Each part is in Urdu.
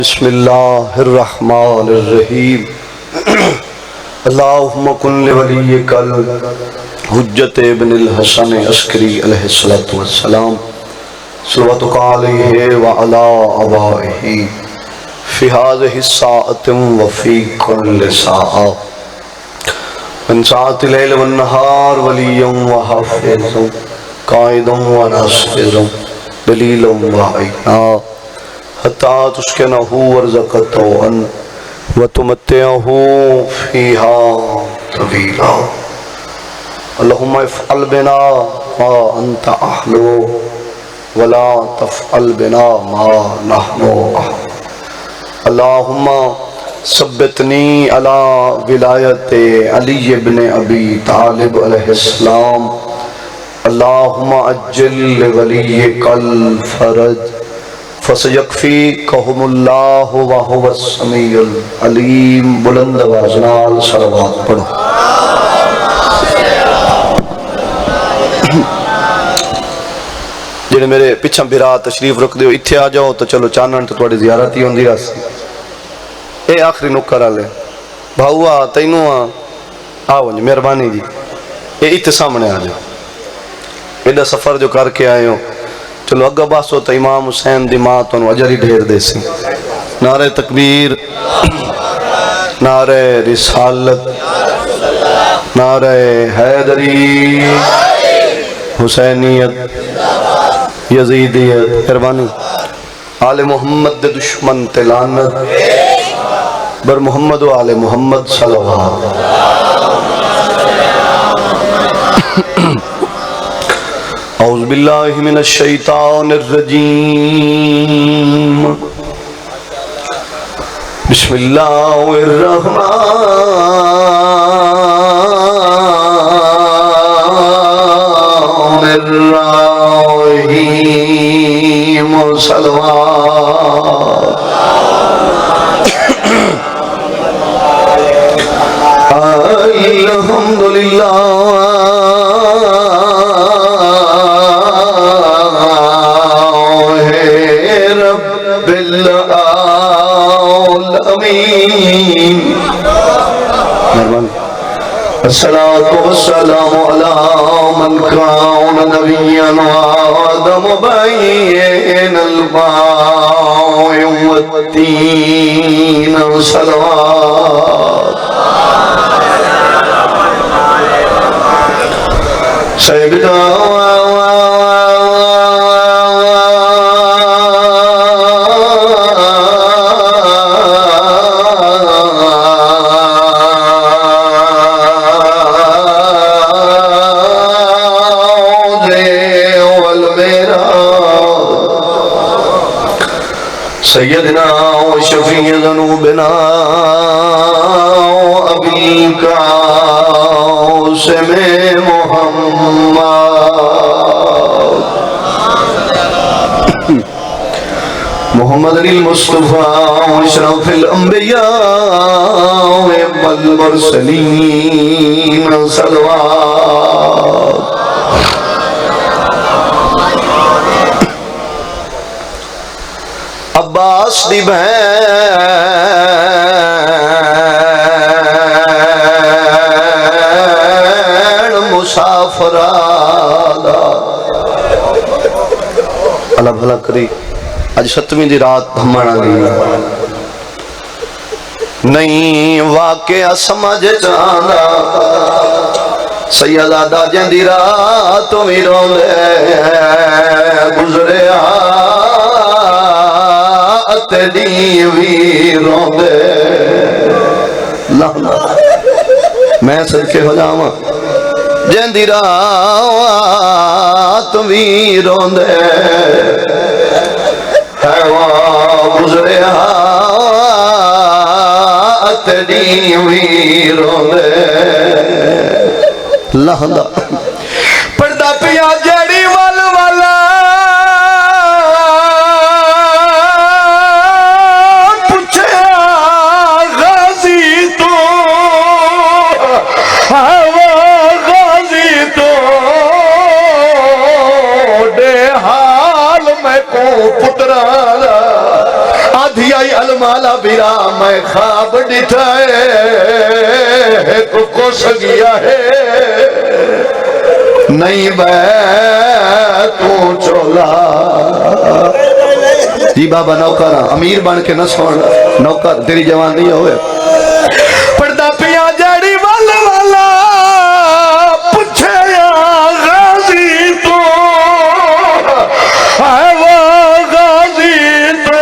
بسم اللہ الرحمن الرحیم اللہم کن لولیک الحجت ابن الحسن عسکری علیہ السلام صلواتک علیہ وعلا آبائہ فی هذه الساعة وفی کل ساعة من ساعة اللیل والنہار ولیا وحافظ قائد وناصر دلیل وعینا حتى تسكنه ورزقته وتمتعه فيها طويلا اللهم افعل بنا ما أنت أهله ولا تفعل بنا ما نحن أهله اللهم ثبتني على ولاية علي بن أبي طالب عليه السلام اللهم أجل لوليك الفرج فَسَيَكْفِيكَهُمُ اللَّهُ وَهُوَ السَّمِيعُ الْعَلِيمُ بلند آواز صلوات پڑھو۔ جنہیں میرے پچھا برا تشریف رکھ دیو اتھے آ جاؤ تو چلو چانن تو توڑی زیارت ہی ہوندی راسی اے آخری نکر آلے بھاؤا تینوں آؤ جی مہربانی جی اے اتھے سامنے آ جاؤ ایڈا سفر جو کر کے آئے ہو چلو اگا باسو تا امام حسین دی ماں تو انہوں اجر ہی ڈھیر دے سی نعرہ تکبیر نعرہ رسالت نعرہ حیدری حسینیت یزیدیت مہربانی آل محمد دے دشمن تلانت بر محمد و آل محمد صلوات اعوذ باللہ من الشیطان الرجیم بسم اللہ الرحمن الرحیم صلوات الحمدللہ الصلاة والسلام على من كان نبيا وآدم بين الماء والتين صلوات سيدنا سیدنا و شفیع ذنوبنا و ابی القاسم محمد المصطفى و اشرف الانبیاء والمرسلین صلوات عباس دی بہن مسافرہ اللہ بھلا کری آج ستویں دی رات ہمارا گئی نہیں واقعہ سمجھ جانا سیدہ دا جندی رات میروں دے گزرے تیری ویروں دے لہنا میں صدقے ہو جاؤں جندی رات ویروں دے حیوان گزرے تیری ویروں دے لہنا پردہ پیا جڑی وال والا پترا آدھی آئی کرمالا بیرا میں خواب ڈٹھائے کو سگیا ہے نہیں بے تو چولا جی بابا نوکر امیر بن کے نہ سوڑ نوکر تیری جوان نہیں ہوئے پردہ پیا جڑی والا والا پوچھے یا غازی تو ہے وہ غازی تو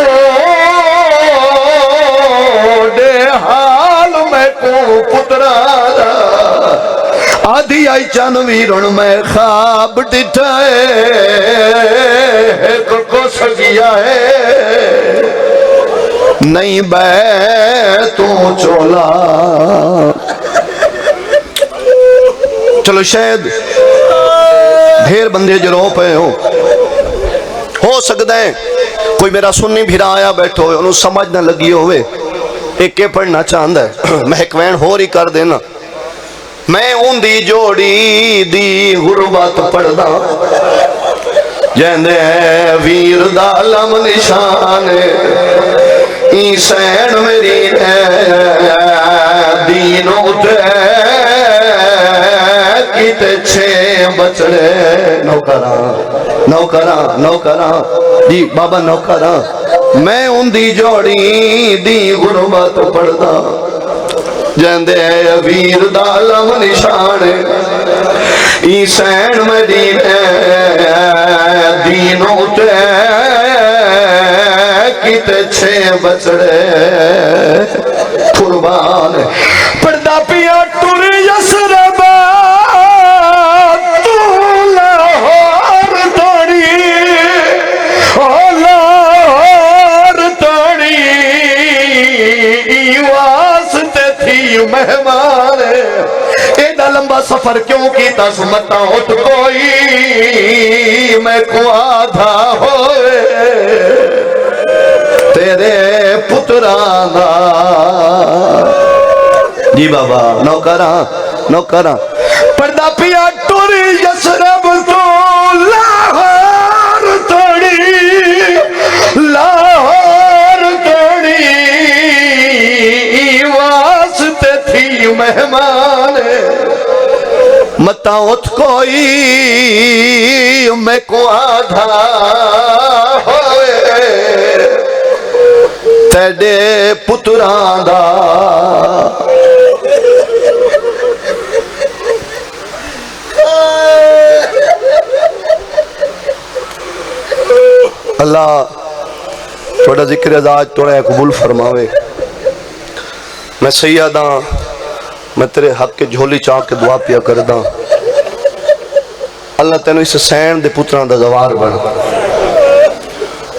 دے حال میں کو پترا آدھی آئی چانوی رن میں خواب ڈٹھائے کو سگیا ہے نہیں بے تو چولا چلو شاید ڈھیر بندے جو رو پہ ہو سکتا ہے کوئی میرا سنی بھیرا آیا بیٹھو ہوئے انہوں سمجھ نہ لگی ہوئے ایک کے پڑھنا چاہتا ہے محکوین ہو رہی کر دینا میں ان دی جوڑی دی غربت پڑھدا جیندے ویر دا علم نشان ای سین میری دینوں تے کیتے چھے بچڑے نوکران جی بابا نوکران میں ان دی جوڑی دی غربت پڑھدا جیندے ویر دا علم نشان ای سین مدینے دینوں تے کیتے چھے بچڑے قربان پردہ پیا ٹر یسرب تو لاہور توڑی لاہور توڑی واسطے تھی مہمان ایڈا لمبا سفر کیوں کیتا سمتا اٹھ کوئی میں کو آدھا ہوئے تیرے پترانا جی بابا نوکران پردہ پیا ٹوری یسرب تو لاہور توڑی واسطے تھی مہمان متا اٹھ کوئی میں کو آدھا ہوئے تیرے پتران دا اللہ تھوڑا ذکر ازاج تھوڑا قبول فرماوے میں سیداں میں تیرے حق کے جھولی چاہ کے دعا پیا کرداں اللہ تینو اس سین دے پتران دا زوار بنا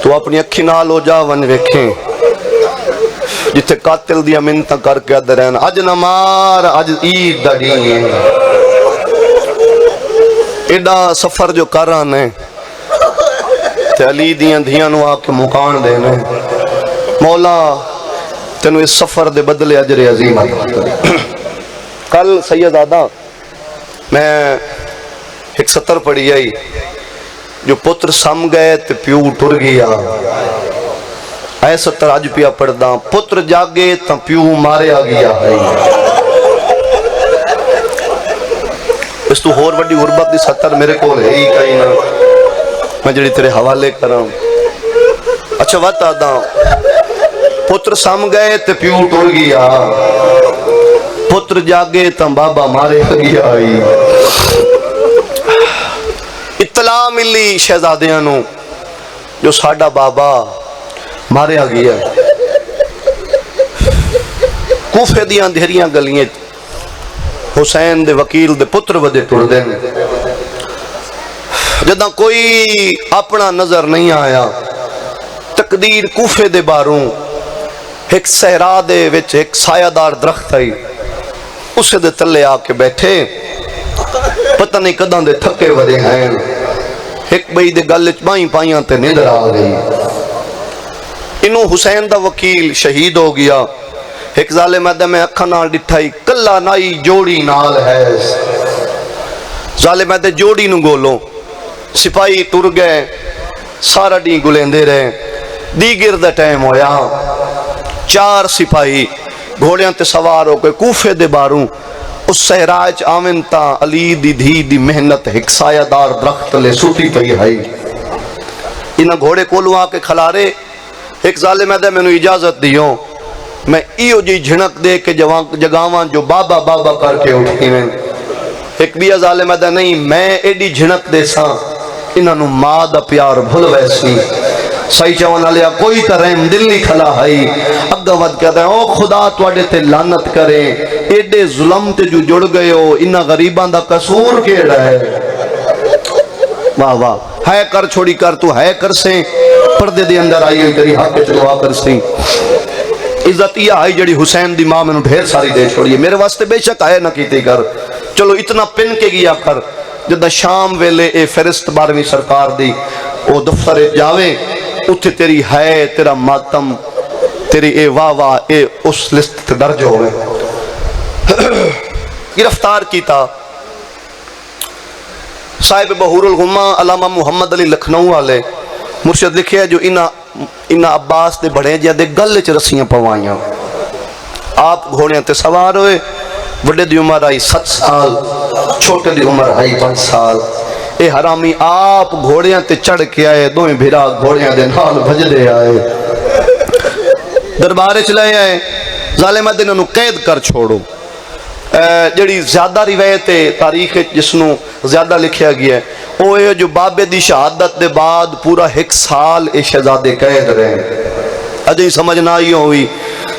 تو اپنی اکھی نال ہو جا ون ویکھیں جتے قاتل دیا منتاں کر کے ادھر رہنا اج نمار اج عید دا دین ایڈا سفر جو کر رہا ہے تے علی دیاں دھیاں نو آکے مکان دینے مولا تینو اس سفر دے بدلے اجر عظیم کل سید آدھا میں ایک سطر پڑھی آئی جو پتر سم گئے تے پیو ٹر گیا اے سطر آج پیا پڑھدا پتر جاگے تا پیو مارے آ گیا ہے اس تو ہور وڈی غربت دی سطر میرے کو ہے ہی کہیں نہ میں جڑی تیرے حوالے کراں اچھا وقت آدھا پتر سم گئے تے پیو ٹر گیا پتر جاگے تا بابا مارے آ گیا ہے اطلاع ملی شہزادیاں نو جو ساڈا بابا مارے آ گیا کوفے دیاں دھیریاں گلیاں حسین دے وکیل دے پتر ودے ٹر دے جداں کوئی اپنا نظر نہیں آیا تقدیر کوفے دے باروں ایک صحرا دے وچ ایک سایہ دار درخت ہے اسے دے تلے آ کے بیٹھے پتہ نہیں کداں دے تھکے ودے ہیں ایک بھائی دے گل وچ بائیں پائیاں تے نیندر آ گئی انہوں حسین دا وکیل شہید ہو گیا ایک ظالم ادم میں اکھا نال ڈٹھائی کلا نائی جوڑی نال ہے ظالم ادم جوڑی نو گولو سپاہی ٹر گئے سارا ڈی گلیندے رہے دیگر دا ٹائم ہویا 4 سپاہی گھوڑیاں تے سوار ہو کے کوفے دے باروں اس صحرا وچ آون تاں علی دی دھی دی محنت ایک سایہ دار درخت لے سوتی پئی ہے. انہاں گھوڑے کولوں آ کے کھلارے ایک ظالم ہے مینوں اجازت دیو میں ایو جی جھنک دے کے جگاواں جو بابا بابا کر کے اٹھی میں. ایک بھی ظالم ہے نہیں میں ایڈی جھنک دے ساں انہاں نوں ماں دا پیار بھول ویسی. صحیح چون والیا کوئی تا رحم دل نہیں کھلا ہے. اگا ود کہتا ہے او خدا تواڈے تے لعنت کرے ایڈے ظلم تے جو جڑ گئے ہو انہاں غریباں دا قصور کیڑا ہے. واہ واہ ہے کر چھوڑی کر تو ہے کر سے پردے دے اندر آئی ہوئی تیری حق وچ دعا کر سی. عزت یہ آئی جڑی حسین دی ماں میں ڈھیر ساری دے چھوڑی میرے واسطے بے شک آئے نہ کیتی کر چلو اتنا پن کے گیا کر. جدہ شام ویلے اے فرست 12ویں سرکار دی او دفتر جاوے اتھے تیری ہے تیرا ماتم تیری اے واہ واہ اے اس لسٹ درج ہوئے. گرفتار کیتا صاحب بحور الغمہ علامہ محمد علی لکھنؤ والے مرشد لکھے جو انہا عباس دے بڑے جہاں دے گلے چ رسیاں پوائیاں. آپ گھوڑیاں تے سوار ہوئے بڑے دی عمر آئی 7 سال چھوٹے دی عمر آئی 5 سال. اے حرامی آپ گھوڑیاں تے چڑھ کے آئے دوئیں بھیرا گھوڑیاں دے نال بھج دے آئے دربارے چلائے آئے. ظالمہ دے انہوں قید کر چھوڑو. جڑی زیادہ روایت تاریخ جسنوں زیادہ لکھیا گیا ہے وہ ہے جو بابے دی شہادت دے بعد پورا 1 سال اے شہزادے قید رہے. اجے سمجھ نہ آئی ہوئی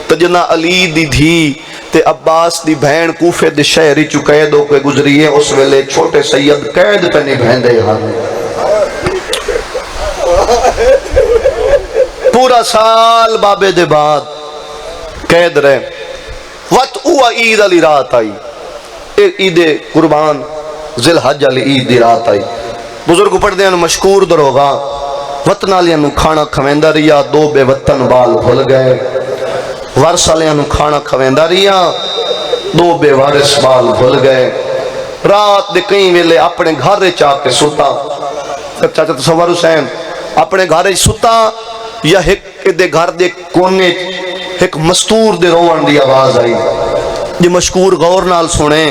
تو جنا علی دی دھی تے عباس دی بہن کوفے دے شہری چو قید ہو کے گزری ہے اس ویلے چھوٹے سید قید پہ نہیں بہندے ہاں پورا سال بابے دے بعد قید رہے. وقت اوہ عید علی رات آئی عید قربان ذی الحج علی عید دی رات آئی. بزرگ پڑھ دیں مشکور دروغا وطن آلیاں نو کھانا کھویندہ ریا 2 بے وطن بال بھول گئے. ورس آلیاں نو کھانا کھویندہ ریا 2 بے وارث بال بھول گئے. رات دے کئی ویلے اپنے گھر چاہ کے ستا چاچا تصور حسین اپنے گھر ستا یا ایک دے گھر دے کونے ایک مستور دے روان دی آواز آئی. جی مشکور غور نال سنے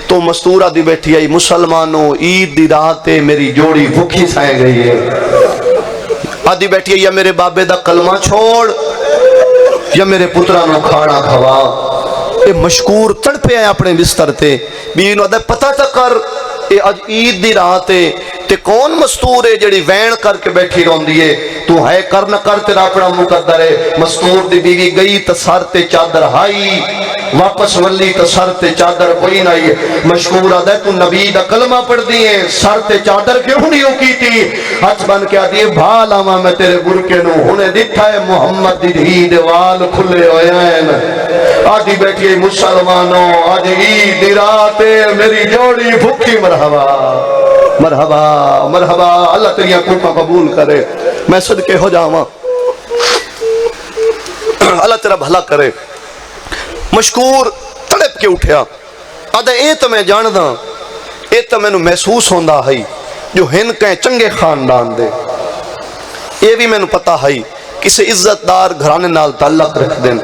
تو مستورہ دی بیٹھی آئی مسلمانوں عید دی رات میری جوڑی بھوکی سائیں گئی ہے. آدھی بیٹھی آئی یا میرے بابے دا کلمہ چھوڑ یا میرے پترانوں کھانا کھوا. اے مشکور تڑپے آئے اپنے بستر تے بھی انہوں نے پتہ تا کر اے آج عید دی رات تے کون مستور ہے جڑی وین کر کے بیٹھی رون دیئے تو ہے کر نہ کر تیرا اپنا مقدر ہے. مستور دی بیوی گئی تا سر تے چادر ہائی واپس ولی تا سر تے چادر کوئی نہ آئی. مشکور آدھے تو نبی دا کلمہ پڑھ دیئے سر تے چادر کیوں نہیں ہو کی تھی ہاتھ بن کے آدھیے بھالا ماں میں تیرے برکے نو انہیں دکھا ہے محمد دی دھی دیوال کھلے ہوئے ہیں. آدھی بیٹھی مسلمانوں آج عید دی رات میری جوڑی بھوکی مرحبا مرحبا مرحبا. اللہ تیری آنکھوں کا قبول کرے میں صدقے ہو جاواں اللہ تیرا بھلا کرے. مشکور تڑپ کے اٹھیا آدھا اے تو میں جاندہ اے تو میں نو محسوس ہوندہ ہے جو ہن کہیں چنگے خاندان دے اے بھی میں نو پتا ہے کسی عزت دار گھرانے نال تعلق رکھ دیں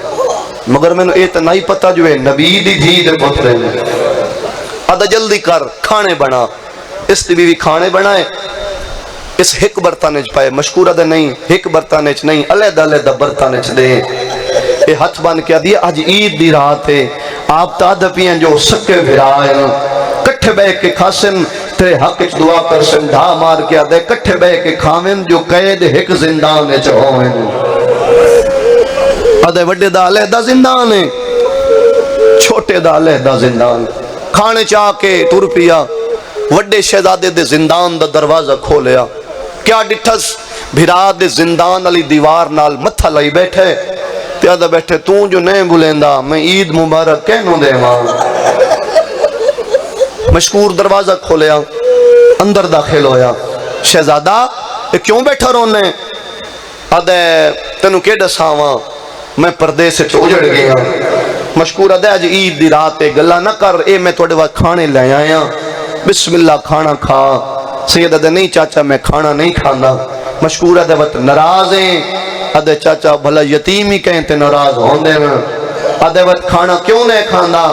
مگر میں نو اے تو نہیں پتا جو ہے نبی دی دھی دے پترے میں. آدھا جلدی کر کھانے بنا. اس دی بھی کھانے بنائے اس ایک برتانچ پائے. مشکور آدھا نہیں ایک برتانچ نہیں علیحدہ علیحدہ برتانچ دے. اے ہاتھ بان کیا دیا آج عید دی رات ہے آپ تا دپیاں جو سکے بھرائے کٹھے بے کے کھاسن تیرے حق اچ دعا کرسن ڈھا مار کیا دے کٹھے بے کے کھامن جو قید ایک زندان اچ ہوئے آدھے وڈے دا علیحدہ زندان ہے چھوٹے دا علیحدہ زندان. کھانے چاہ کے ٹر پیا وڈے شہزادے دے زندان دا دروازہ کھولیا کیا ڈٹھس بھرا دے زندان علی دیوار نال متھا لائی بیٹھے تیادہ بیٹھے تو جو نہیں بھولیندہ میں عید مبارک کہنوں دے ماں. مشکور دروازہ کھولیا اندر داخل ہویا. شہزادہ کیوں بیٹھا رونے آدھے تینوں کے ڈساواں میں پردے سے اجڑ گیا. مشکور آدھے آج عید دی رات گلہ نہ کر اے میں توڑے وقت کھانے لے آیا بسم اللہ کھانا کھا. سید آدھے نہیں چاچا میں کھانا نہیں کھانا. مشکور آدھے وقت ناراض ہیں آدھے چاچا بھلا یتیم ہی کہیں تے ناراض ہوندے نا، آدھے وقت کھانا کیوں نہیں کھانا؟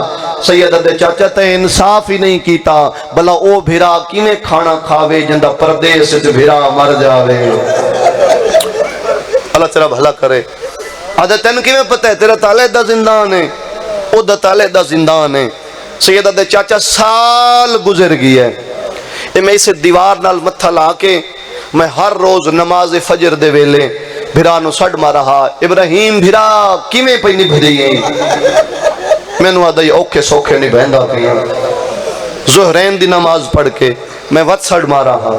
سید آدھے چاچا تے انصاف ہی نہیں کیتا، بھلا او بھیرا کینے کھانا کھاوے جندہ پردیس وچ بھیرا مر جاوے۔ اللہ تیرا بھلا کرے۔ آدھے تین کیویں پتہ ہے تیرا تالے دا زندان ہے؟ او دا تالے دا زندان ہے۔ سید آدھے چاچا سال گزر گئی ہے، میں اسے دیوار نال متھا لا کے میں ہر روز نماز فجر دے ویلے بھرا نو سڑ مارا ہا، ابراہیم بھرا کیویں پئی نبھدی ہے؟ میں نو آدھا اوکھے سوکھے نہیں بہندا پیا، ظہرین دی نماز پڑھ کے میں وت سڑ مارا ہا،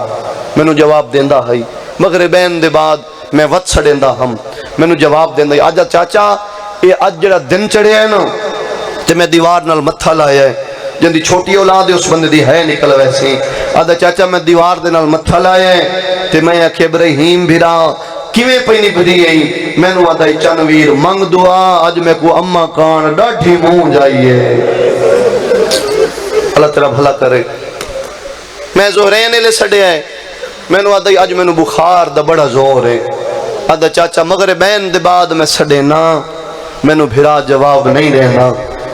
میں نو جواب دیندا ہے مغربین دے بعد میں وت سڑیندا ہم، میں نو جواب دیندا ہے آجا چاچا یہ اج جڑا دن چڑھیا ہے نا تے میں دیوار نال متھا لایا ہے، جن دی چھوٹی اولاد ہے اس بندے دی ہے نکل ویسی، آدھا چاچا میں دیوار دے نال متھا لایا ہے تے میں آکھے ابراہیم بھرا کیویں پئی نہیں بدھی گئی؟ میں نو آدھا چنویر منگ دعا اج میں کو اماں کان ڈاڈھی منہ جائیے۔ اللہ تیرا بھلا کرے۔ میں زہرین لے سڑیا ہے، میں نو آدھا اج میں نو بخار دا بڑا زور ہے، آدھا چاچا مغربین دے بعد میں سڑے نا، میں نو بھرا جواب نہیں دینا،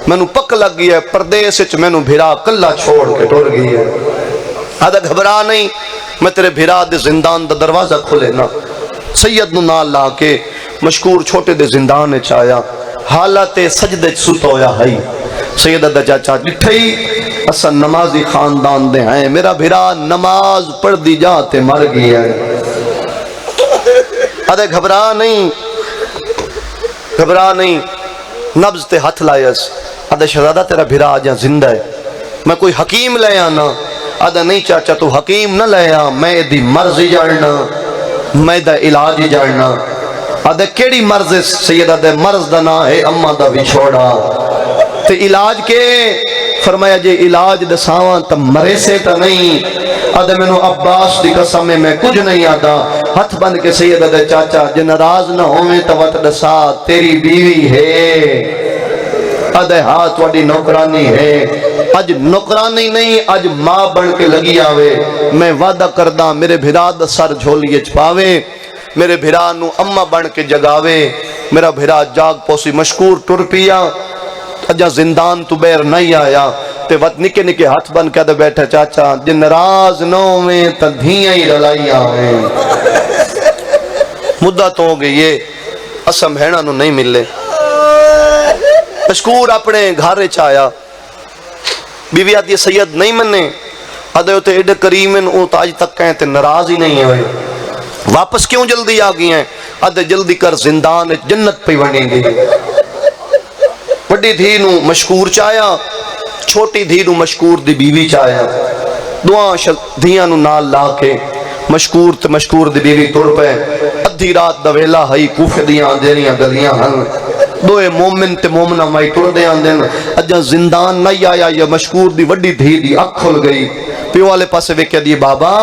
میں نو پک لگ گئی ہے پردیس وچ میں نو بھرا کلا چھوڑ کے ٹر گئی ہے۔ آدھا گھبرا نہیں، میں تیرے بھرا دے زندان دا دروازہ کھلے نا۔ سید نو نال لا کے مشکور چھوٹے دے زندان وچ آیا، حالت سجدے وچ ستا ہویا ہے۔ سید دا چاچا ڈٹھئی اساں نمازی خاندان دے ہیں، میرا بھرا نماز پڑھ دی جاتے مر گئی ہے۔ آدھے گھبرا نہیں، گھبرا نہیں، نبض تے ہاتھ لائیس، آدھے شہزادہ تیرا بھرا آجا زندہ ہے، میں کوئی حکیم لے آنا؟ آدھا نہیں چاچا تو حکیم نہ لے آ، میں دی مرضی جاننا، میں دا علاج ہی جاننا۔ آدھے کیڑی مرض ہے؟ سید آدھے مرض دا نا ہے اماں دا بھی چھوڑا، تے علاج کے؟ فرمایا جے علاج دساواں تا مرے سے تا نہیں۔ آدھے میں نو عباس دی قسم میں کچھ نہیں آدھا، ہاتھ بند کے سید آدھے چاچا جے ناراض نہ ہوئے تا وقت دسا تیری بیوی ہے؟ آدھے ہاتھ واڑی نوکرانی ہے، اج نوکرانی نہیں اج ماں بن کے لگی آوے، میں وعدہ کردہ میرے بھرا دا سر جھولیے چھپاوے، میرے بھرا نو اماں بن کے جگاوے۔ میرا بھرا جاگ پوسی مشکور ٹر پیا، اجا زندان تو بیر نہیں آیا، تے وقت نکے نکے ہاتھ بن کے دے بیٹھے چاچا جن ناراض نہ میں تا دھیاں ہی رلائی آویں۔ مدت ہو گئی یہ اسم بھیڑا نو نہیں ملے۔ مشکور اپنے گھارے چایا، بیوی آتی سید نہیں منے، آدھے ہوتے ایڈے کریمن او تاج تک کہیں تے ناراض ہی نہیں ہوئے، واپس کیوں جلدی آگئی ہیں؟ آدھے جلدی کر زندان جنت پہ بنیں گی۔ بڑی دھی نو مشکور چایا، چھوٹی دھی نو مشکور دی بیوی چایا، دعا دھیاں نو نال لا کے مشکور دی بیوی ٹر پے۔ ادھی رات دا ویلا ہئی کوفے دیاں اندھیریاں گلیاں ہن، دوئے مومن تے مومنہ مائی ٹر دے آندن، اجا زندان نہیں آیا، یہ مشکور دی وڈی دھی دی اکھ کھل گئی، پیو والے پاسے ویکھے دی بابا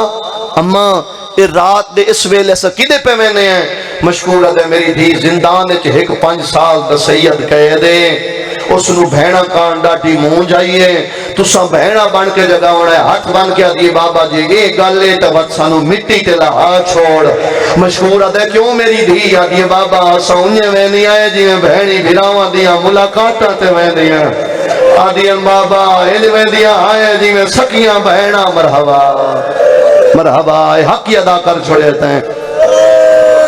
اماں اے رات دے اس ویلے سے کدے پہ میں نے ہیں؟ مشکور دے میری دھی زندان وچ ایک 5 سال دا سید کہے دے، اس نو بھیڑا کان ڈاٹی منہ جائیے، تساں بھیڑا بن کے جگاونا ہے، ہاتھ بن کے دی بابا جی یہ گلے تے وقت سانو مٹی تے لہا چھوڑ۔ مشکور دے کیوں میری دھی آدھی بابا سونجے میں نہیں آئے جی میں بھیڑی بھراواں دیاں ملاقاتاں تے میں دیاں آدھیاں بابا علمے دیاں آئے جی میں سکیاں بھیڑا مرحبا مرحبا حق ادا کر چھوڑے ہیں۔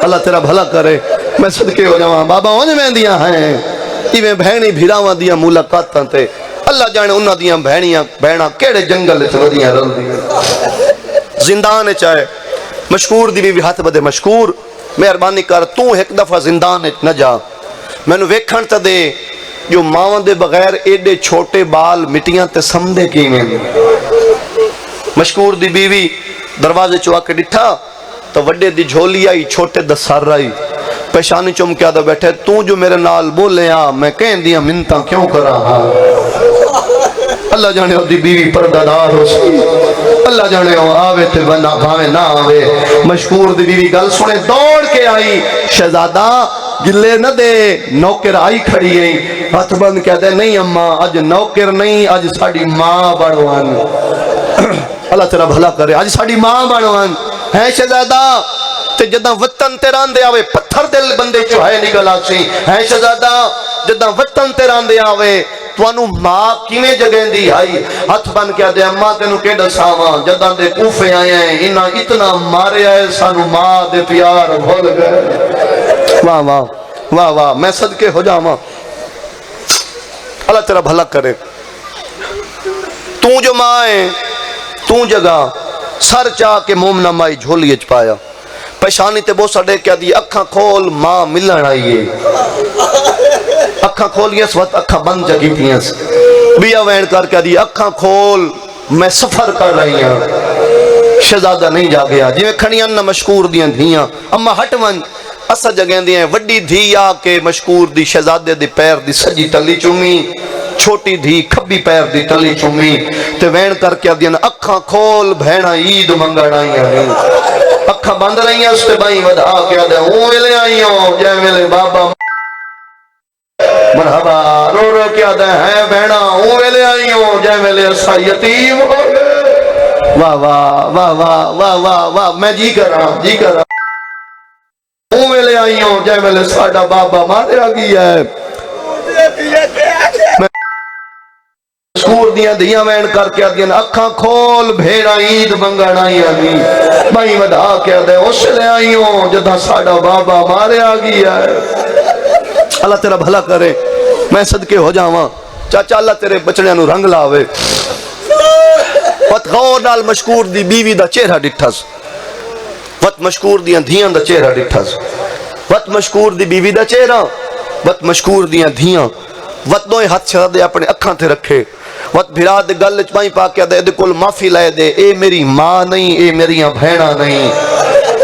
اللہ تیرا بھلا کرے، میں صدقے ہو جاواں بابا انج میں دیاں ہیں ایویں بھینی بھیراواں دیاں ملاقاتاں تے اللہ جانے انہاں دیاں بھینیاں بہنا کیڑے جنگل وچ ودیاں رہندیاں۔ زندان وچ آئے مشکور دی بھی ہاتھ بدے، مشکور مہربانی کر تو ایک دفعہ زندان وچ نہ جا، مینوں ویکھن تے دے جو ماواں دے بغیر ایڈے چھوٹے بال مٹیاں تے سمدے کیویں۔ مشکور دی بیوی دروازے چوا کے ڈٹھا تو وڈے دی جھولی آئی چھوٹے دا سر آئی، پیشانی چمکیا دا بیٹھے تو جو میرے نال بولے آ میں کہیں دیا منتاں کیوں کرا ہاں۔ اللہ جانے ہو دی بیوی پردہ دار ہو سی، اللہ جانے ہو آوے تے بھاوے نہ آوے۔ مشکور دی بیوی گل سنے دوڑ کے آئی، شہزادہ گلے نہ دے، نوکر آئی کھڑی ہے، ہاتھ بند کہہ دے نہیں اماں اج نوکر نہیں اج ساڑی ماں بڑوان۔ اللہ تیرا بھلا کرے، آج ساڑی ماں بڑوان ہے شہزادہ تے جداں وطن تے راندے آوے پتھر دل بندے چوہے نکل آسی ہے شہزادہ جداں وطن تے راندے آوے توانو ماں کیویں جگہیں دی آئی ہاتھ بن کے دے اماں تینوں کے دساواں جداں دے کوفے آئے ہیں انہاں اتنا مارے آئے سانو ماں دے پیار بھول گئے واہ واہ واہ واہ میں صدقے ہو جاواں اللہ تیرا بھلا کرے تو جو ماں ہے تو جگہ سر چاہ کے مومنہ مائی جھولی اچ پایا پیشانی تے بوسا دے کیا دی اکھاں کھول ماں ملن آئیے اکھاں کھولیس وقت اکھاں بند جگی تھیس بیا وین کر کے دی اکھاں کھول میں سفر کر رہی ہوں شہزادہ نہیں جا گیا جی میں کھڑیاں نہ مشکور دیاں دھیاں اما ہٹ ون اسا جگہیں دیاں وڈی دھی آ کے مشکور دی شہزادے دی پیر دی سجی تلی چومی چھوٹی دھی کھبی پیر دی تلی چومی تے وین کر کے دیاں اکھاں کھول بھینا عید منگڑ آئیاں اکھاں بند رہیاں اس تے بائی ودا کے دے ہوں ویلے آئیوں جے ویلے بابا مرحبا رو رو کیا دے ہیں بہنا ہوں ویلے آئیوں جے ویلے اسا یتیم ہو گئے واہ واہ واہ واہ واہ واہ واہ میں جی کر رہا ہوں ویلے آئیوں جے ویلے ساڑا بابا مارے آگی ہے مشکور دیاں دیاں وین کر کے دیاں اکھاں کھول بھیڑا عید منگن آئی آگی بائی ودا کے دے اس لے آئیوں جدہ ساڑا بابا مارے آگی ہے اللہ تیرا بھلا کرے میں صدقے ہو جاواں چاچا اللہ تیرے بچڑیاں نو رنگ لاوے وقت غور نال مشکور دی بیوی دا چہرہ ڈٹھس وقت مشکور دیاں دھیاں دا چہرہ ڈٹھس وقت مشکور دی بیوی دا چہرہ وقت مشکور دیاں دھیاں وقت دوئے ہاتھ چھڑا دے اپنے اکھاں تے رکھے وقت بھرا دے گل چپائی پا کے دے کل معافی لائے دے اے میری ماں نہیں اے میریاں بھیڑا نہیں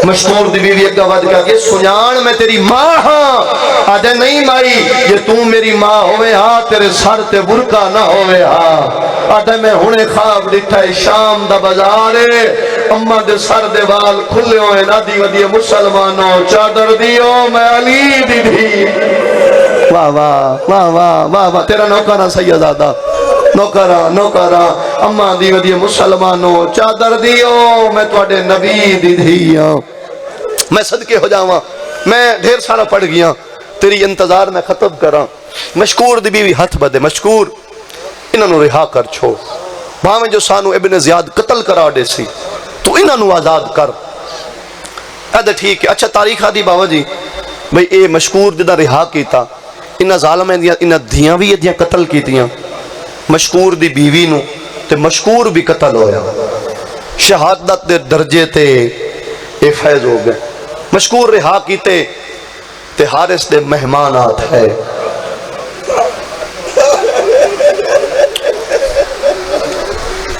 مشکور دی بیوی ایک وعدہ کہا کہ سنان میں تیری ماں ہاں آدھے نہیں مائی یہ تو میری ماں ہوئے ہاں تیرے سر تے برکا نہ ہوئے ہاں آدھے میں ہونے خواب ڈٹھا ہے شام دا بازارے اممہ دے سر دے وال کھلے ہوئے نادی ودی مسلمانوں چادر دیو میں علی دی دی واہ واہ واہ واہ واہ واہ تیرا نوکرہ سیدادہ نوکرہ اممہ دی ودی مسلمانوں چادر دیو میں توڑے نبی دی دھیاں میں صدقے ہو جاواں میں ڈھیر سارا پڑھ گیا تیری انتظار میں ختم کراں مشکور دی بیوی ہاتھ بدے مشکور انہوں نے رہا کر چھو باہمیں جو سانو ابن زیاد قتل کرا دے سی تو انہوں نے آزاد کر ادھا ٹھیک ہے اچھا تاریخ آدھی باوا جی بھئی اے مشکور دیدہ رہا کیتا انہاں ظالمیں دیا انہاں دھیاں بھی دیا قتل کیتیاں مشکور دی بیوی نو تے مشکور بھی قتل ہویا شہادت دے درجے تے اے فیض ہو گئے مشکور رہا کیتے تے حارث دے مہمانات ہے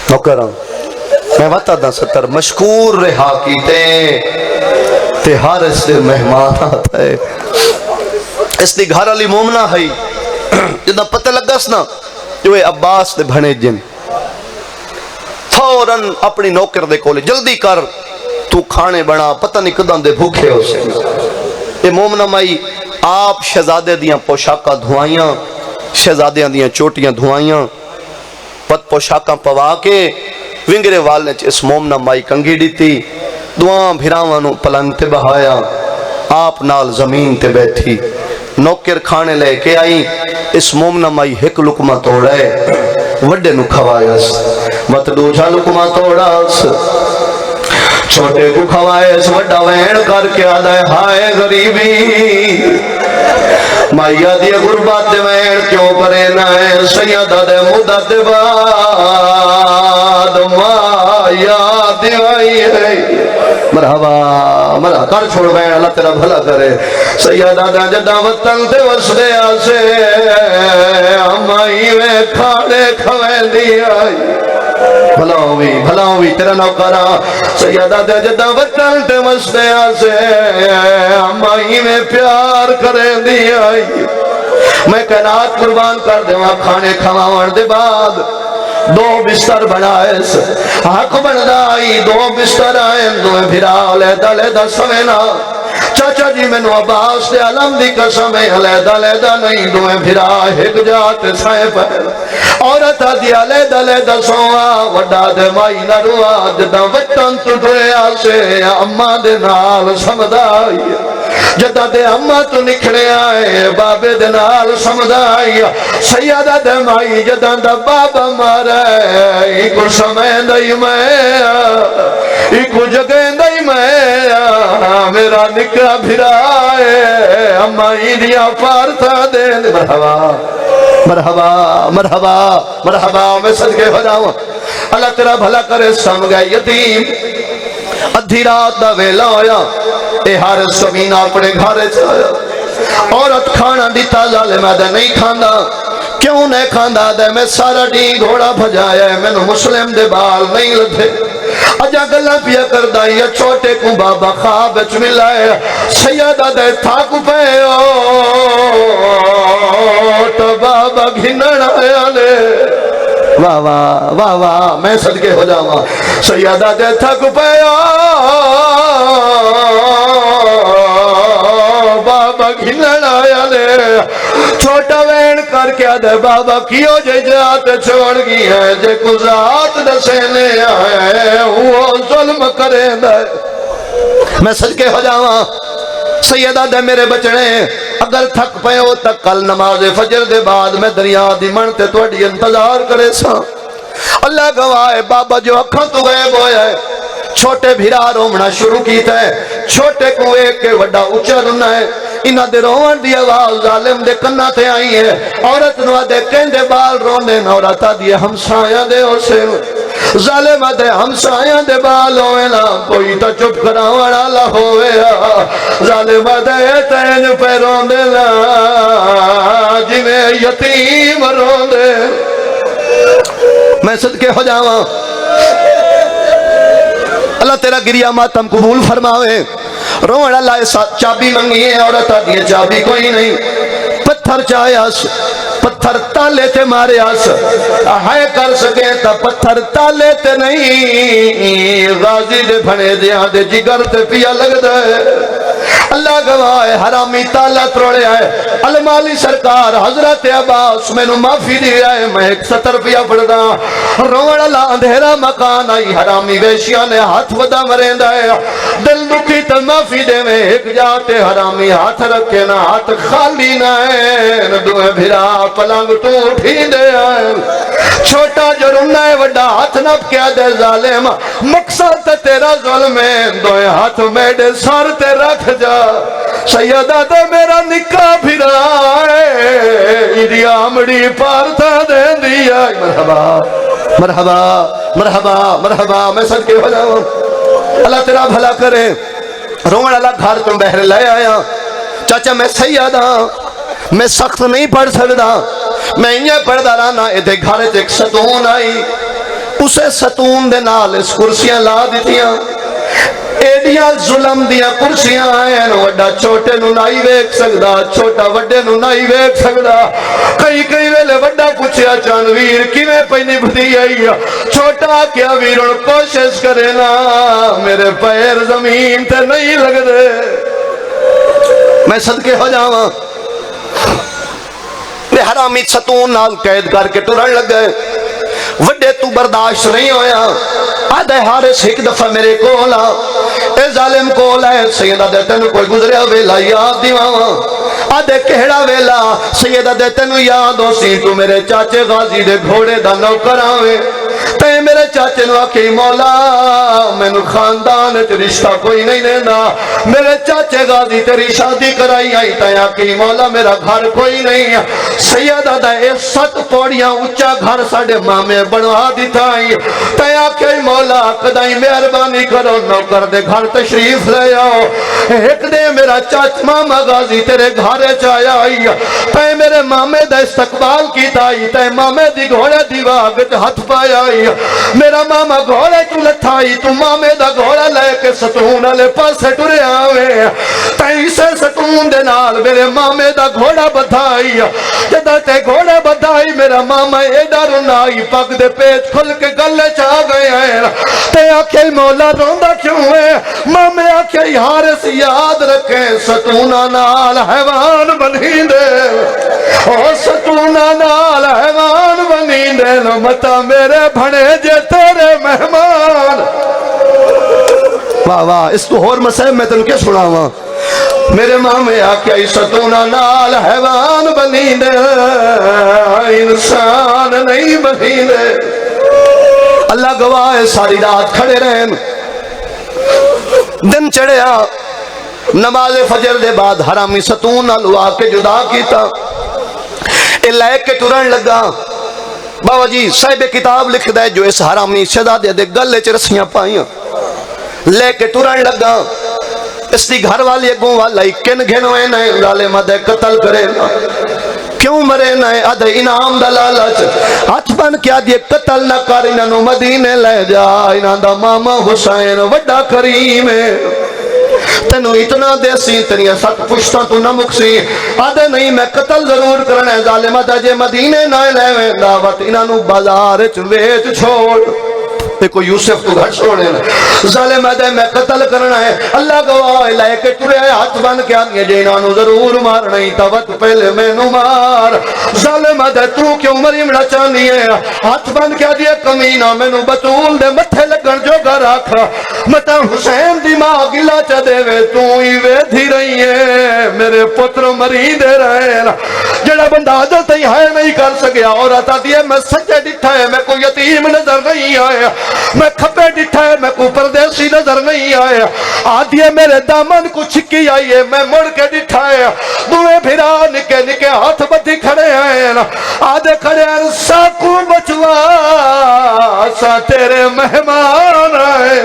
نوکران میں بتا دا ستر مشکور رہا کیتے تے حارث دے مہمانات ہے اس دی گھر علی مومنہ ہے جدہ پتہ لگا سنا جو اے عباس دے بھنے جن فوراں اپنی نوکر دے کولے جلدی کر تو کھانے بنا پتہ نہیں کداں دے بھوکے ہو سے اے مومنہ مائی آپ شہزادے دیاں پوشاکہ دھوائیاں شہزادیاں دیاں چوٹیاں دھوائیاں پت پوشاکہ پوا کے ونگرے والنے اس مومنہ مائی کنگی دیتی دعاں بھیراوانوں پلنگ تے بہایا آپ نال زمین تے بیٹھی نوکر کھانے لے کے آئی اس مومنہ مائی ہک لکمہ توڑے وڈے نو کھوائیس مت دوجہ لکمہ توڑاس چھوٹے کو کھوائیس وڈا وین کر کے آدھائے ہائے غریبی مائیہ دی غربات دے وین کیوں کرے نائے سیدہ دے مدد دے بعد مائیہ دیوائی ہے مرحبا مرحبا کر چھوڑ وین اللہ تیرا بھلا کرے سیدہ دا جدہ وطن تے وسدے آسے ہمائی میں کھاڑے کھویں دی آئی بھلا ہوئی تیرا نوکرہ سیدہ دے جدہ وطن تے وسدے آسے ہمائی میں پیار کریں دی آئی میں کائنات قربان کر دے وہاں کھانے کھواؤں دے بعد دو بستر بنائیس حق بندائی دو بستر آئیں دو بھراؤ لے دا سوینا چاچا جی مینو عباس دے علم دی قسم ہے علیحدہ علیحدہ نہیں دوئے بھرا ایک جات سائے پہل عورت دی علیحدہ علیحدہ سوا وڈا دے مائی نروا جدہ وطن تو دویا سے اممہ دے نال سمدائی جدہ دے اممہ تو نکھڑے آئے بابے دے نال سمدائی سیدہ دے مائی جدہ دا بابا مارے ایکو سمین دائی میں ایکو جگین دائی میں میرا نکا بھرائے اممہ ایدیا پارتا دے مرحبا مرحبا مرحبا مرحبا میں صدقے ہو جاؤں اللہ تیرا بھلا کرے سمگا یتیم ادھی رات دا ویلا ہویا اے حارث سمینہ اپنے گھارے چایا عورت کھانا دیتا ظالمہ دے نہیں کھانا کیوں نہیں کھانا دے میں سارا ڈی گھوڑا بھجایا ہے میں نے مسلم دے بال نہیں لدھے اجا گلہ پیا کر دائی چھوٹے کو بابا خواب اچ ملائے سیدہ دے تھاک پہ تو بابا گھنڑ آیا لے واہ واہ واہ واہ میں صدقے ہو جاؤں سیدہ دے تھک پہ بابا گھنڑ آیا لے چھوٹا وین کر کے دے بابا کیوں جے جات چھوڑ گئی ہے جے کو ذات دسینے آئے وہ ظلم کرے دے میں صدقے ہو جاؤں سیدہ دے میرے بچنے اگر تھک پہ ہو تک کل نماز فجر دے بعد میں دریا دی منتے توڑی انتظار کرے سا اللہ گواہ بابا جو اکھاں تو غیب ہویا ہے چھوٹے بھیرا رومنا شروع کیتا ہے چھوٹے کو ایک کے وڈا اچھا رنا ہے انہاں دے روان دی آواز ظالم دے کنہ تے آئی ہے عورت نوہ دے کہندے بال رونے عورتہ دی ہمسایاں دے ہو سے ظالمہ دے ہمسایاں دے بال ہوئے نا کوئی تا چپ کراوانا لہ ہوئے ظالمہ دے تین پہ روندے نا جنہیں یتیم روندے میں صدقے ہو جاواں اللہ تیرا گریہ ماتم قبول فرماوے روڑ اللہ چابی منگی ہے عورتہ دیئے چابی کوئی نہیں پتھر چاہے اس پتھر تالے تے مارے اس ہائے کر سکے تا پتھر تالے تے نہیں غازی دے بھنے دیاں دے جگر تے پیا لگ دے اللہ گواہ ہے حرامی تالا تروڑے آئے المالی سرکار حضرت عباس میں نو معافی دی آئے میں ایک 70 پیا پڑھدا روڑ اللہ اندھیرا مکان آئی حرامی ویشیاں نے ہاتھ ودا مرین دائے دل دکھی تا معافی دے میں ایک جاتے حرامی ہاتھ رکھے نا ہاتھ خالی نہ ہے دوئے بھرا پلنگ تو اٹھی دے آئے چھوٹا جو رنہ ہے وڈا ہاتھ نپ کیا دے ظالم مقصد تیرا ظلم ہے دوئے ہاتھ میڈے سار تے رکھ جا سیدہ دے میرا نکاح بھرائے ایدی آمڑی پارتا دے دیا مرحبا مرحبا مرحبا مرحبا میں صدقے ہو جاؤں اللہ تیرا بھلا کرے روڑ اللہ گھر تم بہر لے آیا چاچا میں سیدہ میں سخت نہیں پڑھ سکتا میں انہیں پڑھ دا رانا ایدھے گھر ایک ستون آئی اسے ستون دے نال اس کرسیاں لا دیتیاں ایڈیاں ظلم دیاں کرسیاں آئیں وڈا چھوٹے نو نائی ویک سکدا چھوٹا وڈے نو نائی ویک سکدا کئی کئی ویلے وڈا پوچھیا چانویر کیویں پینی بدھی آئی چھوٹا کیا ویرون کوشش کرے نا میرے پیر زمین تے نہیں لگ دے میں صدقے ہو جاواں حرامی ستون نال قید کر کے ٹرن لگ گئے وڈے تو برداشت نہیں ہویا آدھے حارث ایک دفعہ میرے کولا اے ظالم کولا ہے سیدہ دے تینو کوئی گزریا ویلا یاد دیواں آدھے کہڑا ویلا سیدہ دے تینو یاد ہو سی تو میرے چاچے غازی دے گھوڑے دا نوکر آوے تے میرے چاچے نو آکھی مولا میں نو خاندان تے رشتہ کوئی نہیں دینا میرے چاچے غازی تیری شادی کرائی آئی تے آکھی مولا میرا گھر کوئی نہیں سیدہ دا اے 7 پوڑیاں اچھا گھر ساڑے مامے بنوا دیتا آئی تے آکھی مولا قدائی مہربانی کرو نوکر دے گھر تشریف لے آؤ ایک دے میرا چاچ ماما غازی تیرے گھر چایا آئی تے میرے مامے دا استقبال کیتا ہی تے مامے دی گھوڑے دی واگ تے ہاتھ پایا ہی میرا ماما گھوڑے تو لٹھا ہی تو مامے دا گھوڑا لے کے ستون والے پاسے ٹرے آوے تے اسے ستون دے نال میرے مامے دا گھوڑا بدھائی جدا تے گھوڑے بدھائی میرا ماما ایڈا رونائی پگ دے پیچ کھل کے گلے چاہ گئے ہیں تے آکھے مولا روندا کیوں ہے مامے آکھے حارث یاد رکھیں ستونہ نال حیوان بنی دے اور ستونہ نال حیوان بنی دے نو متا میرے بھنے جے تیرے مہمان واہ واہ اس تو اور مسئلہ میں تن کیا سنا ہوا میرے مامے آکھے ستونہ نال حیوان بنی دے انسان نہیں بنی دے اللہ گواہ ساری رات کھڑے رہن دن چڑھیا نماز فجر دے بعد حرامی ستون نالوا کے جدا کیتا اے لے کے ٹرن لگا بابا جی صاحب کتاب لکھ دے جو اس حرامی شہزادے دے گلے چ رسیاں پائیاں لے کے ٹرن لگا اس دی گھر والی اگوں والا کن گھنوے نہ ظالم دے قتل کرے کیوں مرے نہ ادھے انعام دا لالچ ہاتھ بن کیا دیے قتل نہ کر انہاں نو مدینے لے جا انہاں دا ماما حسین وڈا کریم ہے تینو اتنا دے سی تیریاں سات پشتاں تو نہ مکسی آدھے نہیں میں قتل ضرور کرنا ہے ظالمہ دا جے مدینے نہ لے وے دعوت انہاں نو بازار چ ویچ چھوڑ دیکھو یوسف تو گھر چھوڑے ظالمہ دے میں قتل کرنا ہے اللہ گواہ لے کے ٹرے ہاتھ بن کے آنگے جے انہاں نو ضرور مارنا ہی توت پہلے میں نو مار ظالمہ دے تو کیوں مری مڑا چاہنی ہے ہاتھ بن کے آدھے کمینہ میں نو بطول دے متھے لگن جو گھر آکھا متا حسین دی ماں گلا چا دے وے تو ہی وے دھی رہی ہے میرے پتر مری دے رہے جڑا بندہ عدل تی ہے نہیں کر سکیا اور آتا دیئے میں سچے ڈٹھا ہے میں کوئی یتیم نظر نہیں آیا میں کھپے ڈٹھا ہے میں کوئی پردیسی نظر نہیں آیا آدھیے میرے دامن کو چھکی آئی ہے میں مڑ کے ڈٹھا ہے دوے بھیرا نکے نکے ہاتھ بدھی کھڑے ہیں آدھے کھڑے ہیں ساکو بچوا سا تیرے مہمان آئے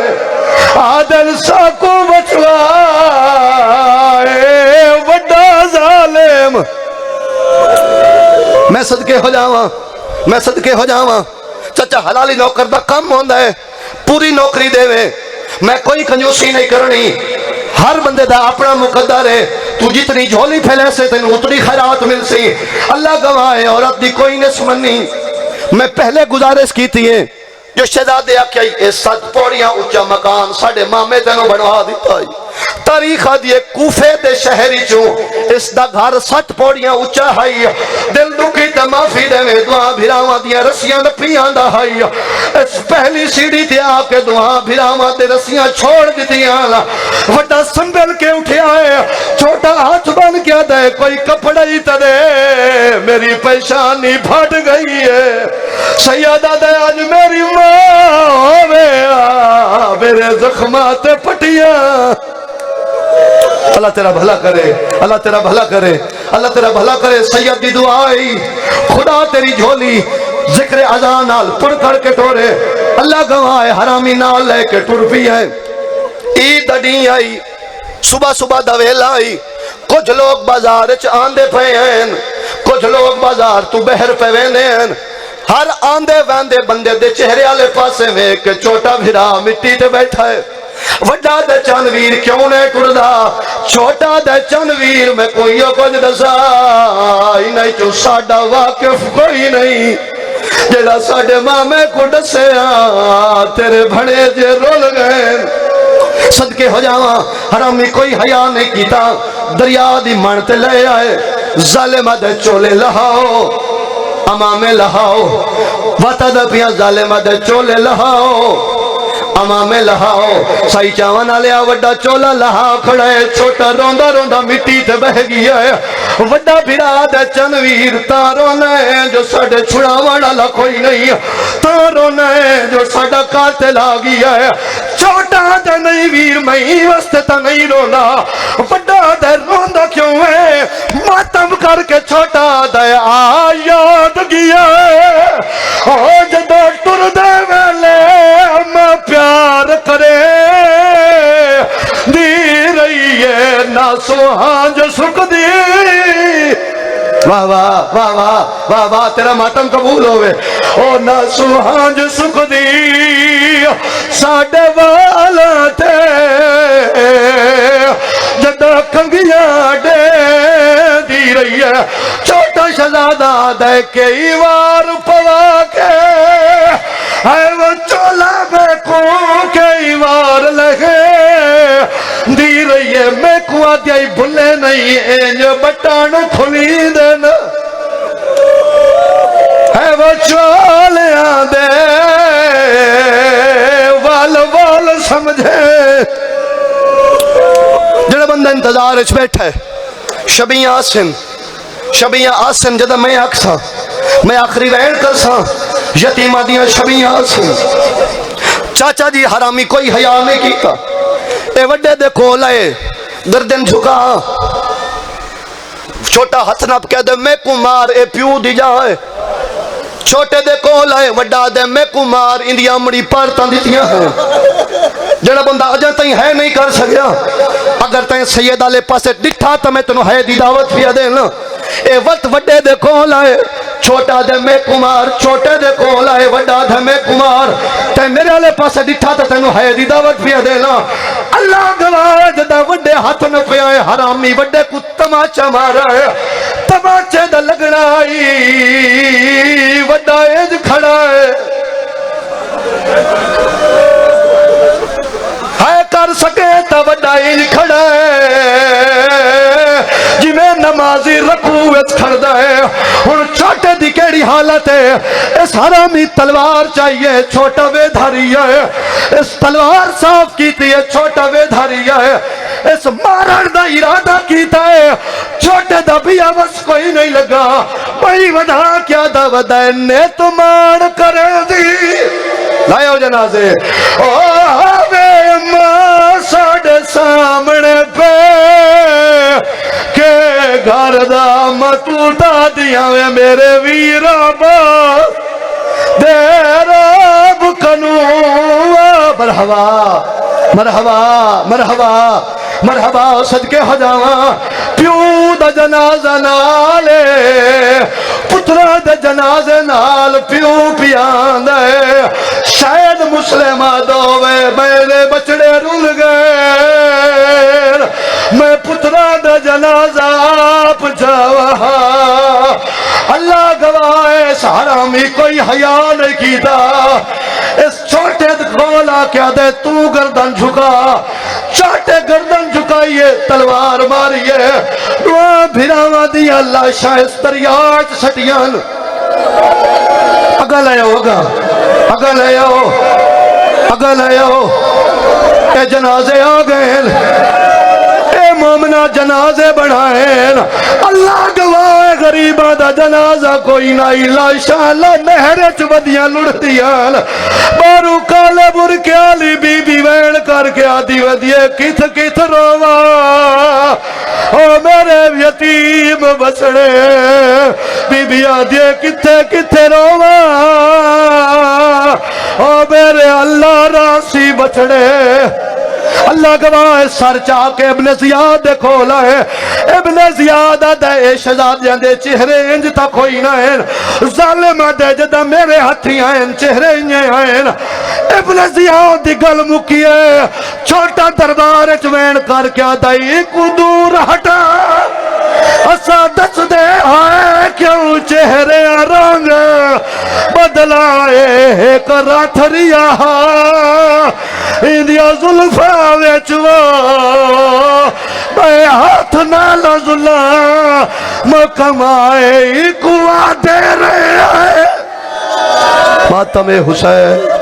آدھل ساکو بچوا وڈا ظالم میں صدقے ہو جاواں میں صدقے ہو جاواں چچا حلالی نوکر دا کم ہوندا ہے پوری نوکری دے وے میں کوئی کنجوسی نہیں کرنی ہر بندے دا اپنا مقدر ہے تو جتنی جھولی پھیلے سے تین اتنی خیرات مل سی اللہ گواہ ہے عورت دی کوئی نہیں سمنی میں پہلے گزارش کی تھی جو شہزادے آکھیا یہ 7 پوڑیاں اونچا مکان ساڈے مامے تینوں بنوا دیتا ہے تاریخ آدھیے کوفے دے شہری چوں اس دا گھر 7 پوڑیاں اونچا ہے دل دکھی تے معافی دے میں دعا بھراواں دیاں رسیاں نپیاں دا ہے اس پہلی سیڑھی تے آ کے دعا بھراواں تے رسیاں چھوڑ دتیاں وڈا سنبھل کے اٹھیا ہے چھوٹا ہاتھ بن کے دے کوئی کپڑا ہی تے دے میری پریشانی پھٹ گئی ہے سیدہ دے آج میری ماں میرے زخمات پٹیاں اللہ تیرا بھلا کرے اللہ تیرا بھلا کرے اللہ تیرا بھلا کرے سید دی دعا آئی خدا تیری جھولی ذکر اذان نال پڑھ کر کے ٹورے اللہ گواہ ہے حرامی نال لے کے ٹر پی ہے عید ڈی آئی صبح صبح دا ویلا آئی کچھ لوگ بازار چ آندے پے ہیں کچھ لوگ بازار تو بہر پہ ویندے ہیں ہر آندے ویندے بندے دے چہرے والے پاسے میں ایک چھوٹا بھرا مٹی تے بیٹھا ہے وڈا دے چنویر کیوں نے ٹردا چھوٹا دے چنویر میں کوئی کچھ دسا ہی نہیں جو ساڈا واقف کوئی نہیں جڑا ساڈے مامے کو دسیا تیرے بھڑے جے رول گئے صدقے ہو جاواں حرامی کوئی حیا نہیں کیتا دریا دی من تے لے آئے ظالمہ دے چولے لہاؤ امامے لہاؤ وطا دا پیا ظالمہ دے چولے لہاؤ امامے لہاؤ سائی چاوان آلیا وڈا چولا لہا کھڑے چھوٹا روندا روندا مٹی تے بہ گیا ہے وڈا بھرا دے چنویر تاروں نے جو ساڑے چھڑا والا کوئی نہیں تاروں نے جو ساڑا قاتل آ گیا ہے چھوٹا دے نہیں ویر میں وستے تا نہیں رونا وڈا دے روندا کیوں ہے ماتم کر کے چھوٹا دے آیاد گیا ہے جدو ٹر دے ویلے میں پیار کرے دی رہی ہے نہ سوہاں جو سکھ دی واہ واہ واہ واہ واہ واہ تیرا ماتم قبول ہوئے او نہ سوہانج سکھ دی ساڑے والا تے جدہ کنگیاں دے دی رہی ہے چھوٹا شہزادہ دے کئی وار پوا کے ہے وہ چولا میں کو کئی وار لگے دی رہی ہے میں کو آدھائی بھلے نہیں اینج بٹانو کھلی دینا ہے وہ چولیاں دے وال وال سمجھے جڑا بندہ انتظار اچھ بیٹھا ہے شبیہ آسن جدہ میں اکسا میں آخری وین کرسا یتیمہ دیا شبیہ آسن چاچا جی حرامی کوئی حیاء نہیں کیتا اے وڈے دے کولائے گردن جھکا چھوٹا ہتھ نپ کہہ دے میں کو مار اے پیو دی جائے چھوٹے دے کولائے وڈا دے میں کو مار اندیا مڑی پارتاں دیتیاں ہیں جڑا بندہ اجا تائیں ہے نہیں کر سکیا اگر تائیں سید آلے پاسے ڈٹھا تا میں تنو ہے دی دعوت پیا دے نا اے وقت وڈے دے کولائے چھوٹا دے میں کمار چھوٹے دے کولائے وڈا دے میں کمار تے میرے آلے پاسے ڈٹھا تا تنو ہے دی دعوت پیا دے نا اللہ گواہ جدہ وڈے ہاتھ نہ پیا ہے حرامی وڈے کو تماچا مارا ہے تماچے دا لگنا وڈا ایج کھڑا ہے کر سکے تا وڈا ایج کھڑا ہے جی میں نمازی رکوعت کھڑا ہے اور چھوٹے دی کیڑی حالت ہے اس حرامی تلوار چاہیے چھوٹا وے دھاری ہے اس تلوار صاف کیتی ہے چھوٹا وے دھاری ہے اس مارن دا ارادہ کیتا ہے چھوٹے دا بھی آواز کوئی نہیں لگا بھائی ودا کیا دا ودا نے تو مار کرے دی لائے ہو جنازے آوے ماں ساڑے سامنے پہ کہ گھر دا مطوٹا دیا میں میرے ویرہ باس دے رب کنو مرحبا مرحبا مرحبا مرحبا صدقے ہو جاواں پیو دا جنازہ نالے پترہ دا جنازہ نال پیو پیان دے شاید مسلمہ دوے میرے بچڑے رول گئے میں پترہ دا جنازہ پچھاوا اللہ گواہ اس حرامی کوئی حیاء نہیں کیتا اس چھوٹے کھولا کیا دے تو گردن جھکا چھوٹے گردن جھکائیے تلوار ماریے دعا بھراوا دی اللہ شاہست تریاج سٹیان اگل آیا ہوگا اگل آیا ہو اگل آیا ہو اے جنازے آگئے اے مومنہ جنازے بڑھائیں اللہ گواہ غریبہ دا جنازہ کوئی نائی لاشاءاللہ نہرے چودیاں لڑ دیاں بارو کالے برکیالی بی بی وین کر کے آدھی ودیے کتھ کتھ روا او میرے یتیم بسڑے بی بی آدھی کتھے کتھے روا او میرے اللہ راسی بچڑے اللہ گواہ سر چاہ کے ابن زیاد دے کھولا ہے ابن زیاد دے شہزادیاں دے چہرے انج تک ہوئی نہ ہیں ظالم دے جدہ میرے ہتھی آئیں چہرے انجے آئیں ابن زیاد دی گل مکی ہے چھوٹا دربار چوین کر کے دائی کو دور ہٹا اسا دس دے آئے کیوں چہرے رنگ بدلائے ایک راتھریا اندیا ظلفہ ویچوا میں ہاتھ نالا ظلم مکمائے کو آدھے رہے آئے ماتم حسین